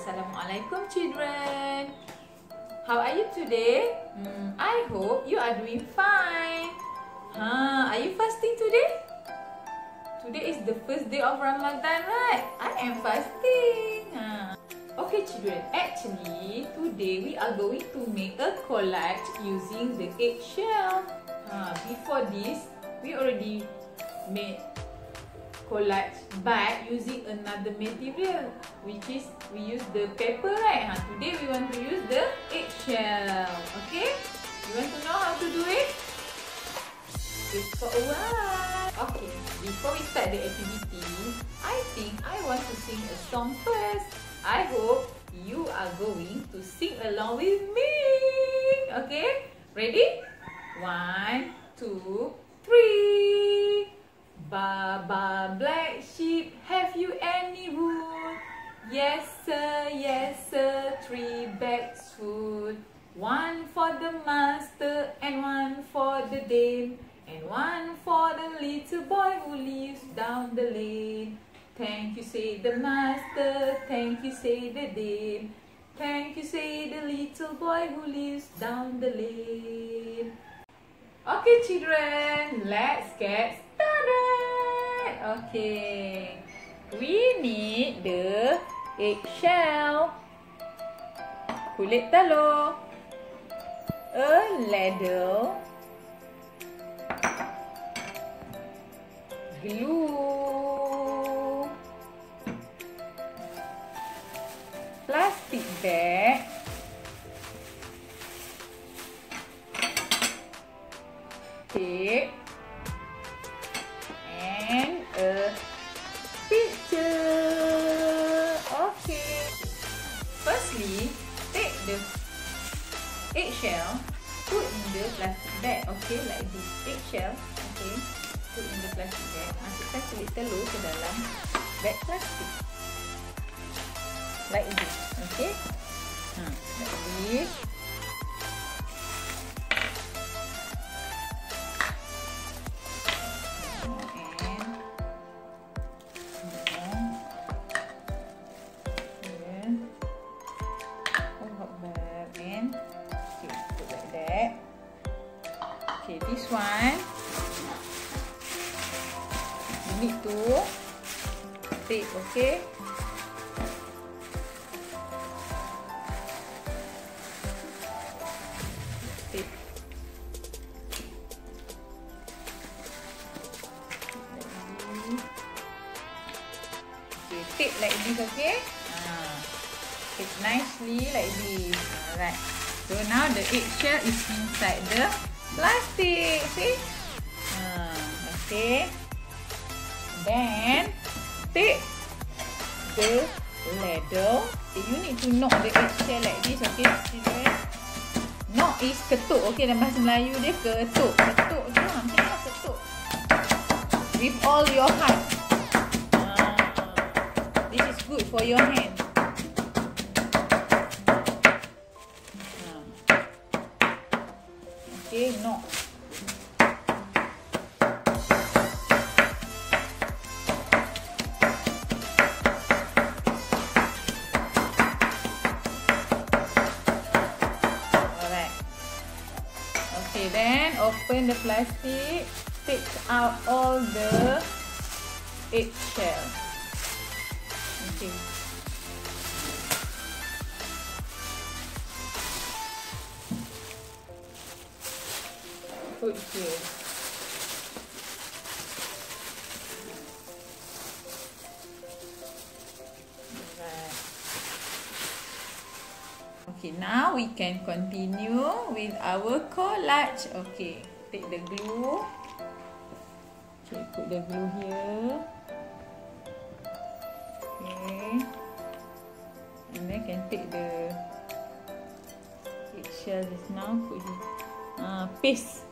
Assalamualaikum children. How are you today? I hope you are doing fine. Are you fasting today? Today is the first day of Ramadan, right? I am fasting. Okay children, actually today we are going to make a collage using the eggshell. Before this, we already made collage but using another material, which is we use the paper, right? Today we want to use the eggshell. Okay, you want to know how to do it? Wait for a while. Okay, before we start the activity, I think I want to sing a song first. I hope you are going to sing along with me. Okay, ready? 1, 2, 3. Baba black sheep, have you any wool? Yes sir, 3 bags full. 1 for the master and 1 for the dame, and 1 for the little boy who lives down the lane. Thank you say the master, thank you say the dame, thank you say the little boy who lives down the lane. Okay children, let's get started. Okay, we need the eggshell, kulit telur, a ladle, glue, plastic bag, tape, and a picture. Okay. Firstly, take the eggshell, put in the plastic bag. Okay, like this eggshell. Okay, put in the plastic bag. Masukkan kulit telur ke dalam bag plastik. Like this. Okay. Like this. Okay, this one you need to tape, okay? Tape. Okay, tape like this, okay? Tape nicely like this. Alright. So now the eggshell is inside the plastic, see? Okay. Then take the ladle. You need to knock the eggshell like this, okay? Children? Knock is ketuk, okay? Dalam bahasa Melayu dia ketuk. Ketuk je, macam mana ketuk? With all your heart. This is good for your hand. Okay, knock. Alright. Okay, then open the plastic. Take out all the eggshell. Okay. Put here. Right. Okay, now we can continue with our collage. Okay, take the glue. Okay, put the glue here. Okay, and then can take the eggshell just now. Put here. Paste.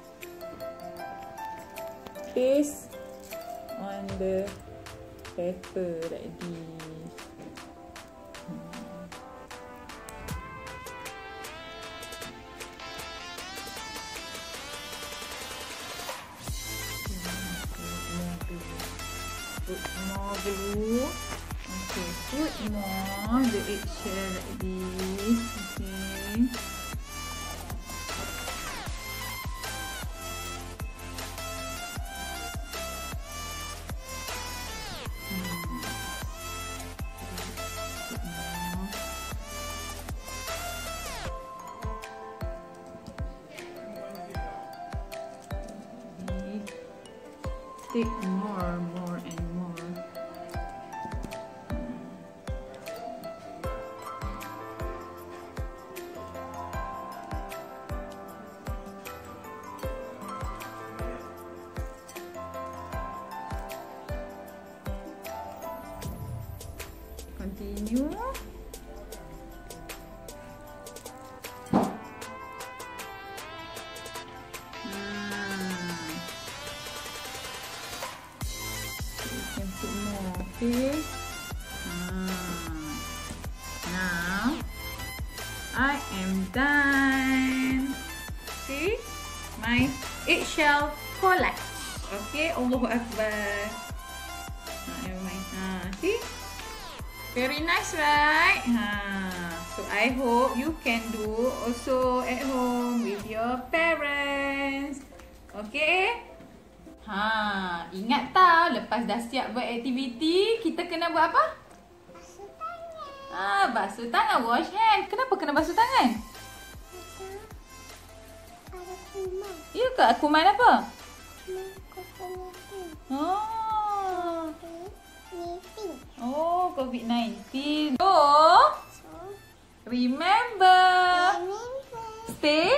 Paste on the paper like this. Put more glue. Okay. put more the eggshell like this. Okay. Take more and more. Continue. Okay. Now I am done. See my eggshell collage. Okay, Allahu Akbar. See, very nice, right? So I hope you can do also at home with your parents. Okay. Ingat tau, lepas dah siap buat aktiviti, kita kena buat apa? Basuh tangan. Basuh tangan, wash hand. Kenapa kena basuh tangan? Ada kuman. Ya ke? Kuman apa? COVID-19. So, remember, stay